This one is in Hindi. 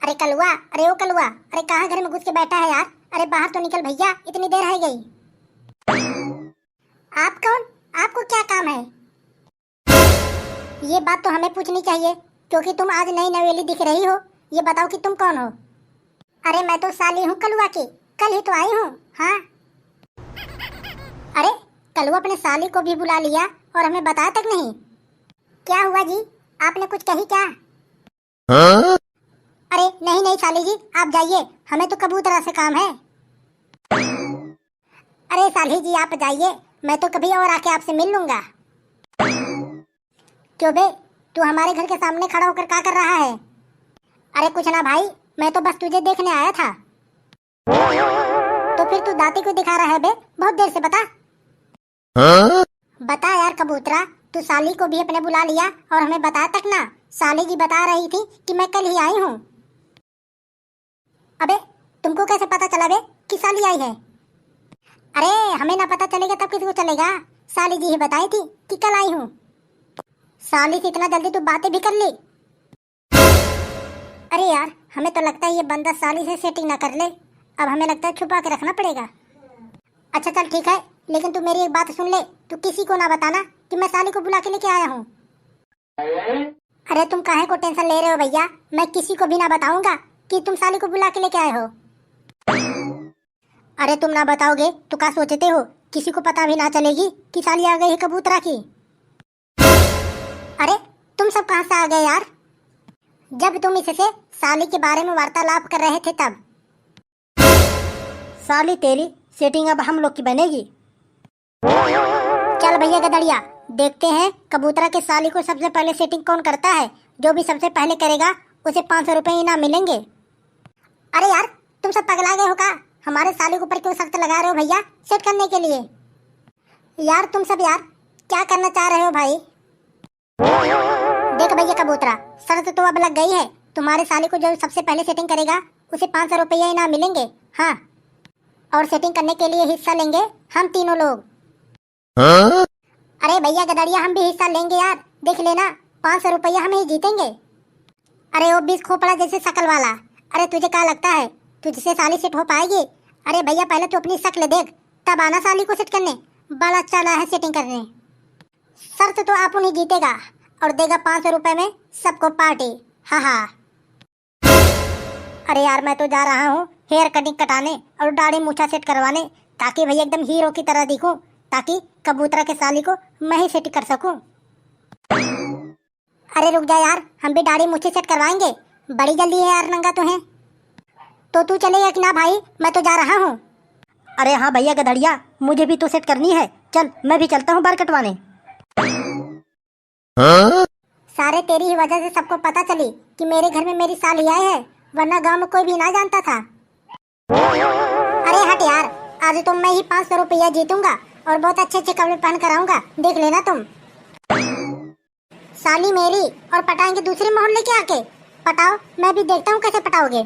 अरे कलुआ, अरे ओ कलुआ, अरे कहाँ घर में घुस के बैठा है यार। अरे बाहर तो निकल भैया, इतनी देर है गई। आप कौन? आपको क्या काम है? ये बात तो हमें पूछनी चाहिए, क्योंकि तुम आज नई नवेली दिख रही हो। ये बताओ कि तुम कौन हो? अरे मैं तो साली हूँ कलुआ की, कल ही तो आई हूँ। हाँ। अरे कलुआ अपने साली को भी बुला लिया और हमें बताया तक नहीं। क्या हुआ जी, आपने कुछ कही क्या? हाँ? अरे नहीं नहीं साली जी, आप जाइए, हमें तो कबूतरा से काम है। अरे साली जी आप जाइए, मैं तो कभी और आके आपसे मिल लूंगा। क्यों बे, तू हमारे घर के सामने खड़ा होकर क्या कर रहा है? अरे कुछ ना भाई, मैं तो बस तुझे देखने आया था। तो फिर तू दाती को दिखा रहा है बे, बहुत देर से बता। हाँ? बता यार कबूतरा, तू साली को भी अपने बुला लिया और हमें बता तक ना। साली जी बता रही थी कि मैं कल ही आई हूँ। अबे तुमको कैसे पता चला बे कि साली आई है? अरे हमें ना पता चलेगा तब किसी को चलेगा। साली जी ही बताई थी कि कल आई हूँ। साली से इतना जल्दी तू बातें भी कर ली? अरे यार हमें तो लगता है ये बंदा साली से सेटिंग ना कर ले। अब हमें लगता है छुपा के रखना पड़ेगा। अच्छा चल ठीक है, लेकिन तू मेरी एक बात सुन ले, तू किसी को ना बताना कि मैं साली को बुला के लेके आया हूँ। अरे तुम काहे को टेंशन ले रहे हो भैया, मैं किसी को भी ना बताऊंगा कि तुम साली को बुला के लेके आए हो। अरे तुम ना बताओगे तो क्या सोचते हो, किसी को पता भी ना चलेगी कि साली आ गई है कबूतरा की। अरे तुम सब कहां से आ गए यार? जब तुम इससे साली के बारे में वार्तालाप कर रहे थे तब। साली तेरी सेटिंग अब हम लोग की बनेगी। चल भैया गदड़िया, देखते हैं कबूतरा के साली को सबसे पहले सेटिंग कौन करता है। जो भी सबसे पहले करेगा उसे 500 रुपए इनाम मिलेंगे। अरे यार तुम सब पगला गए हो का? हमारे साली के ऊपर क्यों सख्त लगा रहे हो भैया सेट करने के लिए? यार तुम सब यार क्या करना चाह रहे हो भाई? देख भैया कबूतरा, शर्त तो अब लग गई है। तुम्हारे साली को जो सबसे पहले सेटिंग करेगा उसे 500 रुपये इनाम मिलेंगे। हाँ, और सेटिंग करने के लिए हिस्सा लेंगे हम तीनों लोग। हाँ? अरे भैया गदड़िया, हम भी हिस्सा लेंगे यार, देख लेना 500 रुपया हम ही जीतेंगे। अरे वो 20 खोपड़ा जैसे शकल वाला, अरे तुझे क्या लगता है तुझसे साली सेट हो पाएगी? अरे भैया पहले तू अपनी शक्ल देख, तब आना साली को सेट करने। बड़ा चाला है सेटिंग करने। शर्त तो आप उन्हें जीतेगा और देगा 500 रुपए में सबको पार्टी। हाँ हाँ। अरे यार मैं तो जा रहा हूँ हेयर कटिंग कटाने और दाढ़ी मूछा सेट करवाने, ताकि भैया एकदम हीरो की तरह दिखूं, ताकि कबूतरा के साली को मैं ही सेट कर सकूं। अरे रुक जा यार, हम भी दाढ़ी मूछे सेट करवाएंगे, बड़ी जल्दी है यार, नंगा तो है। तो तू चलेगा कि ना भाई? मैं तो जा रहा हूँ। अरे हाँ भैया गधड़िया, मुझे भी तो सेट करनी है, चल मैं भी चलता हूँ बाल कटवाने। हाँ? सारे तेरी ही वजह से सबको पता चली कि मेरे घर में मेरी साली आई है, वरना गांव में कोई भी ना जानता था। अरे हट यार, आज तो मैं ही 500 रुपया जीतूंगा और बहुत अच्छे अच्छे कपड़े पहन कर आऊंगा, देख लेना तुम। साली मेरी और पटाएंगे दूसरे मोहल्ले के आके। पटाओ, मैं भी देखता हूँ कैसे पटाओगे।